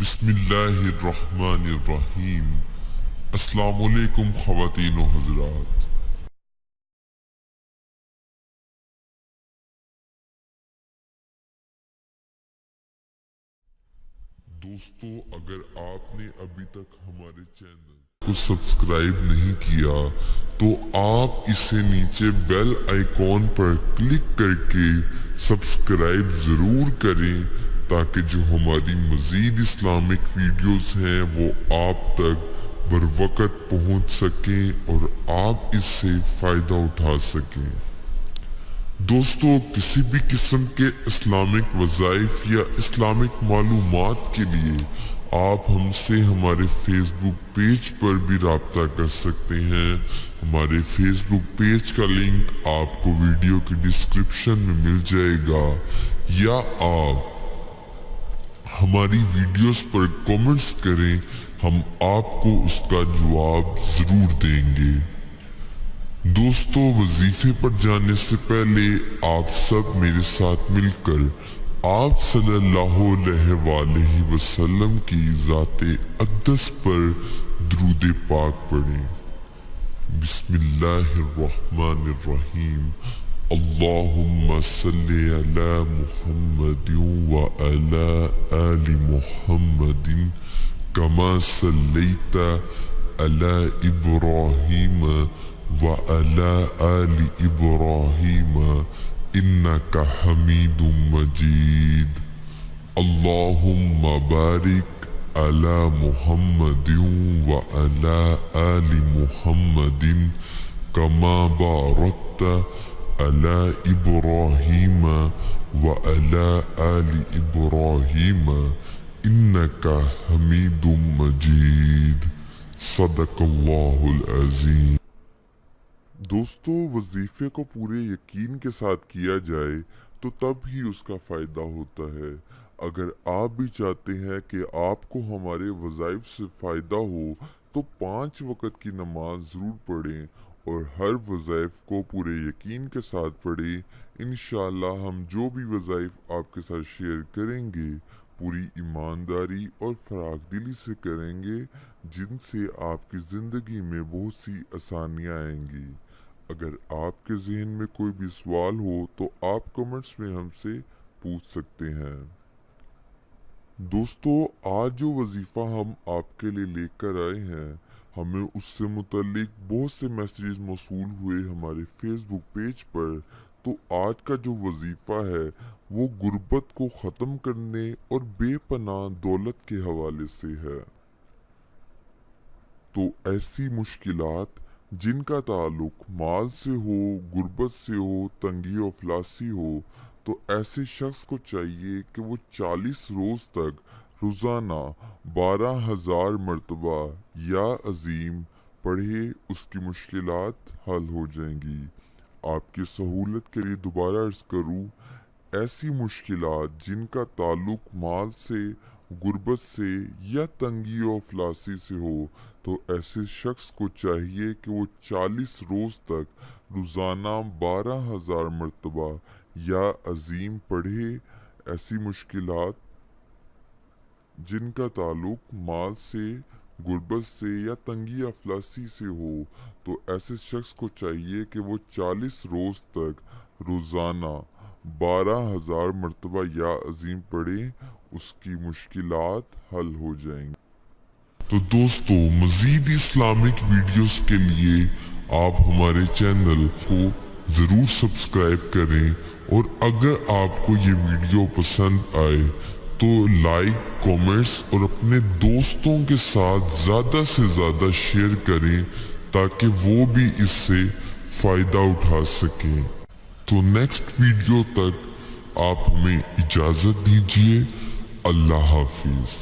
بسم اللہ الرحمن الرحیم۔ السلام علیکم خواتین و حضرات۔ دوستو، اگر آپ نے ابھی تک ہمارے چینل کو سبسکرائب نہیں کیا تو آپ اسے نیچے بیل آئیکن پر کلک کر کے سبسکرائب ضرور کریں تاکہ جو ہماری مزید اسلامک ویڈیوز ہیں وہ آپ تک بروقت پہنچ سکیں اور آپ اس سے فائدہ اٹھا سکیں۔ دوستو، کسی بھی قسم کے اسلامک وظائف یا اسلامک معلومات کے لیے آپ ہم سے ہمارے فیس بک پیج پر بھی رابطہ کر سکتے ہیں۔ ہمارے فیس بک پیج کا لنک آپ کو ویڈیو کی ڈسکرپشن میں مل جائے گا، یا آپ ہماری ویڈیوز پر کامنٹس کریں، ہم آپ کو اس کا جواب ضرور دیں گے۔ دوستو، وظیفے پر جانے سے پہلے آپ سب میرے ساتھ مل کر آپ صلی اللہ علیہ وآلہ وسلم کی ذات اقدس پر درود پاک پڑھیں۔ بسم اللہ الرحمن الرحیم۔ اللہم صلی علی محمد وعلی آل محمد کما صلیت علی ابراہیم وعلی آل ابراہیم انک حمید مجید۔ اللہم بارک علی محمد وعلی آل محمد کما بارکت علی ابراہیم وعلی آل ابراہیم انک حمید مجید۔ صدق اللہ العظیم۔ دوستو، وظیفے کو پورے یقین کے ساتھ کیا جائے تو تب ہی اس کا فائدہ ہوتا ہے۔ اگر آپ بھی چاہتے ہیں کہ آپ کو ہمارے وظائف سے فائدہ ہو تو 5 وقت کی نماز ضرور پڑھیں اور ہر وظائف کو پورے یقین کے ساتھ پڑھیں۔ انشاءاللہ ہم جو بھی وظائف آپ کے ساتھ شیئر کریں گے پوری ایمانداری اور فراخ دلی سے کریں گے، جن سے آپ کی زندگی میں بہت سی آسانیاں آئیں گی۔ اگر آپ کے ذہن میں کوئی بھی سوال ہو تو آپ کمنٹس میں ہم سے پوچھ سکتے ہیں۔ دوستو، آج جو وظیفہ ہم آپ کے لیے لے کر آئے ہیں، ہمیں اس سے متعلق بہت سے میسیجز موصول ہوئے ہمارے فیس بک پیج پر۔ تو آج کا جو وظیفہ ہے وہ غربت کو ختم کرنے اور بے پناہ دولت کے حوالے سے ہے۔ تو ایسی مشکلات جن کا تعلق مال سے ہو، غربت سے ہو، تنگی و افلاسی ہو، تو ایسے شخص کو چاہیے کہ وہ 40 روز تک روزانہ 12,000 مرتبہ یا عظیم پڑھے، اس کی مشکلات حل ہو جائیں گی۔ آپ کی سہولت کے لیے دوبارہ عرض کروں، ایسی مشکلات جن کا تعلق مال سے، غربت سے یا تنگی و افلاسی سے ہو، تو ایسے شخص کو چاہیے کہ وہ 40 روز تک روزانہ 12,000 مرتبہ یا عظیم پڑھے۔ ایسی مشکلات جن کا تعلق مال سے، غربت سے یا تنگی افلاسی سے ہو، تو ایسے شخص کو چاہیے کہ وہ 40 روز تک روزانہ 12,000 مرتبہ یا عظیم پڑھیں، اس کی مشکلات حل ہو جائیں گی۔ تو دوستو، مزید اسلامک ویڈیوز کے لیے آپ ہمارے چینل کو ضرور سبسکرائب کریں، اور اگر آپ کو یہ ویڈیو پسند آئے تو لائک، کامنٹس اور اپنے دوستوں کے ساتھ زیادہ سے زیادہ شیئر کریں تاکہ وہ بھی اس سے فائدہ اٹھا سکیں۔ تو نیکسٹ ویڈیو تک آپ ہمیں اجازت دیجیے۔ اللہ حافظ۔